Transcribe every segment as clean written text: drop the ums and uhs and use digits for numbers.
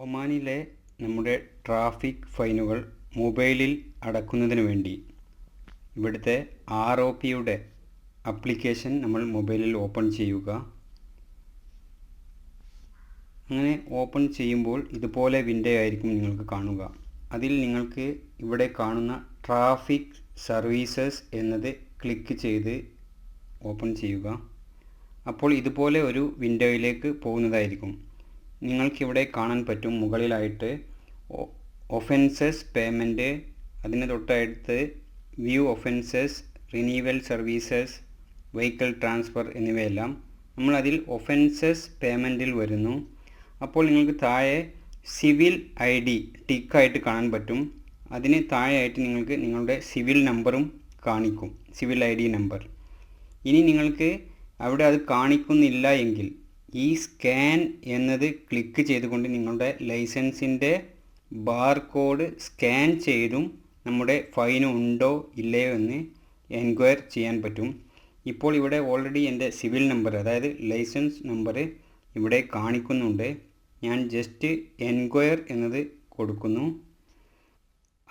ഒമാനിലെ നമ്മുടെ ട്രാഫിക് ഫൈനുകൾ മൊബൈലിൽ അടക്കുന്നതിന് വേണ്ടി ഇവിടുത്തെ ROPയുടെ ആപ്ലിക്കേഷൻ നമ്മൾ മൊബൈലിൽ ഓപ്പൺ ചെയ്യുക. അങ്ങനെ ഓപ്പൺ ചെയ്യുമ്പോൾ ഇതുപോലെ വിൻഡോ ആയിരിക്കും നിങ്ങൾക്ക് കാണുക. അതിൽ നിങ്ങൾക്ക് ഇവിടെ കാണുന്ന ട്രാഫിക് സർവീസസ് എന്നത് ക്ലിക്ക് ചെയ്ത് ഓപ്പൺ ചെയ്യുക. അപ്പോൾ ഇതുപോലെ ഒരു വിൻഡോയിലേക്ക് പോകുന്നതായിരിക്കും. നിങ്ങൾക്കിവിടെ കാണാൻ പറ്റും മുകളിലായിട്ട് ഒഫൻസസ് പേയ്മെൻറ്റ്, അതിന് തൊട്ടടുത്ത് view offences, renewal services, vehicle transfer എന്നിവയെല്ലാം. നമ്മളതിൽ ഒഫൻസസ് പേയ്മെൻറ്റിൽ വരുന്നു. അപ്പോൾ നിങ്ങൾക്ക് താഴെ സിവിൽ ID ടിക്കായിട്ട് കാണാൻ പറ്റും. അതിന് താഴെയായിട്ട് നിങ്ങൾക്ക് നിങ്ങളുടെ സിവിൽ നമ്പറും കാണിക്കും, സിവിൽ ID നമ്പർ. ഇനി നിങ്ങൾക്ക് അവിടെ അത് കാണിക്കുന്നില്ല എങ്കിൽ ഈ സ്കാൻ എന്നത് ക്ലിക്ക് ചെയ്തുകൊണ്ട് നിങ്ങളുടെ ലൈസൻസിൻ്റെ ബാർകോഡ് സ്കാൻ ചെയ്തും നമ്മുടെ ഫൈൻ ഉണ്ടോ ഇല്ലയോ എന്ന് എൻക്വയർ ചെയ്യാൻ പറ്റും. ഇപ്പോൾ ഇവിടെ ഓൾറെഡി എൻ്റെ സിവിൽ നമ്പർ, അതായത് ലൈസൻസ് നമ്പർ ഇവിടെ കാണിക്കുന്നുണ്ട്. ഞാൻ ജസ്റ്റ് എൻക്വയർ എന്നത് കൊടുക്കുന്നു.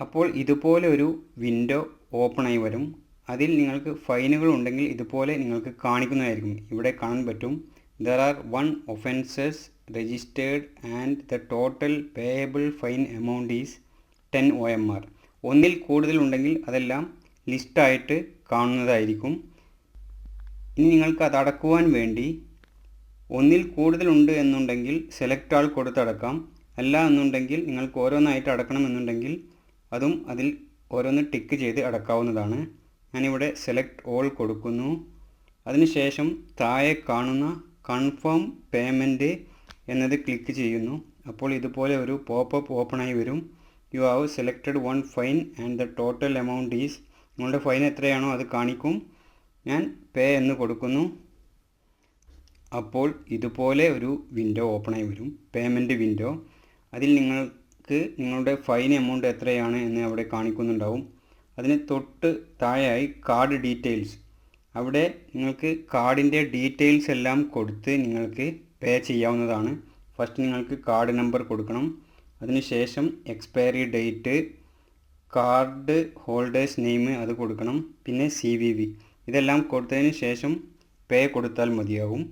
അപ്പോൾ ഇതുപോലെ ഒരു വിൻഡോ ഓപ്പണായി വരും. അതിൽ നിങ്ങൾക്ക് ഫൈനുകൾ ഉണ്ടെങ്കിൽ ഇതുപോലെ നിങ്ങൾക്ക് കാണിക്കുന്നതായിരിക്കും. ഇവിടെ കാണാൻ പറ്റും there are 1 offences registered and the total payable fine amount is 10 OMR. ഒന്നിൽ കൂടുതൽ ഉണ്ടെങ്കിൽ അതെല്ലാം ലിസ്റ്റായിട്ട് കാണുന്നതായിരിക്കും. ഇനി നിങ്ങൾക്ക് അത് അടക്കുവാൻ വേണ്ടി ഒന്നിൽ കൂടുതലുണ്ട് എന്നുണ്ടെങ്കിൽ സെലക്ട് ആൾ കൊടുത്തടക്കാം. അല്ല എന്നുണ്ടെങ്കിൽ നിങ്ങൾക്ക് ഓരോന്നായിട്ട് അടക്കണം എന്നുണ്ടെങ്കിൽ അതും അതിൽ ഓരോന്ന് ടിക്ക് ചെയ്ത് അടക്കാവുന്നതാണ്. ഞാനിവിടെ സെലക്ട് ഓൾ കൊടുക്കുന്നു. അതിനുശേഷം താഴെ കാണുന്ന കൺഫേം പേയ്മെൻറ്റ് എന്നത് ക്ലിക്ക് ചെയ്യുന്നു. അപ്പോൾ ഇതുപോലെ ഒരു പോപ്പപ്പ് ഓപ്പണായി വരും. You have selected 1 fine and the total amount is, നിങ്ങളുടെ ഫൈൻ എത്രയാണോ അത് കാണിക്കും. ഞാൻ പേ എന്ന് കൊടുക്കുന്നു. അപ്പോൾ ഇതുപോലെ ഒരു വിൻഡോ ഓപ്പണായി വരും, പേയ്മെൻറ്റ് വിൻഡോ. അതിൽ നിങ്ങൾക്ക് നിങ്ങളുടെ ഫൈൻ എമൗണ്ട് എത്രയാണ് എന്ന് അവിടെ കാണിക്കുന്നുണ്ടാവും. അതിന് തൊട്ട് താഴെയായി കാർഡ് ഡീറ്റെയിൽസ്, അവിടെ നിങ്ങൾക്ക് കാർഡിൻ്റെ ഡീറ്റെയിൽസ് എല്ലാം കൊടുത്ത് നിങ്ങൾക്ക് പേ ചെയ്യാവുന്നതാണ്. ഫസ്റ്റ് നിങ്ങൾക്ക് കാർഡ് നമ്പർ കൊടുക്കണം. അതിനുശേഷം expiry date, card holders name അത് കൊടുക്കണം. പിന്നെ CVV ഇതെല്ലാം കൊടുത്തതിന് ശേഷം പേ കൊടുത്താൽ മതിയാകും.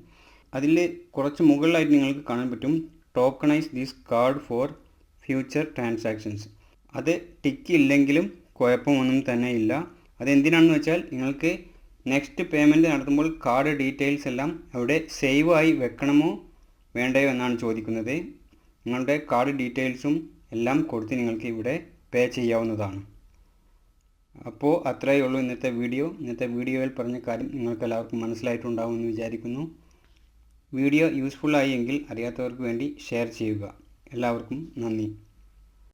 അതിൽ കുറച്ച് മുകളിലായിട്ട് നിങ്ങൾക്ക് കാണാൻ പറ്റും tokenise this card for future transactions. അത് ടിക്ക് ഇല്ലെങ്കിലും കുഴപ്പമൊന്നും തന്നെ ഇല്ല. അതെന്തിനാണെന്ന് വെച്ചാൽ നിങ്ങൾക്ക് നെക്സ്റ്റ് പേയ്മെൻറ്റ് നടത്തുമ്പോൾ കാർഡ് ഡീറ്റെയിൽസ് എല്ലാം അവിടെ സേവ് ആയി വെക്കണമോ വേണ്ടയോ എന്നാണ് ചോദിക്കുന്നത്. നിങ്ങളുടെ കാർഡ് ഡീറ്റെയിൽസും എല്ലാം കൊടുത്ത് നിങ്ങൾക്ക് ഇവിടെ പേ ചെയ്യാവുന്നതാണ്. അപ്പോൾ അത്രയേ ഉള്ളൂ ഇന്നത്തെ വീഡിയോ. ഇന്നത്തെ വീഡിയോയിൽ പറഞ്ഞ കാര്യം നിങ്ങൾക്ക് എല്ലാവർക്കും മനസ്സിലായിട്ടുണ്ടാവുമെന്ന് വിചാരിക്കുന്നു. വീഡിയോ യൂസ്ഫുള്ളായി എങ്കിൽ അറിയാത്തവർക്ക് വേണ്ടി ഷെയർ ചെയ്യുക. എല്ലാവർക്കും നന്ദി.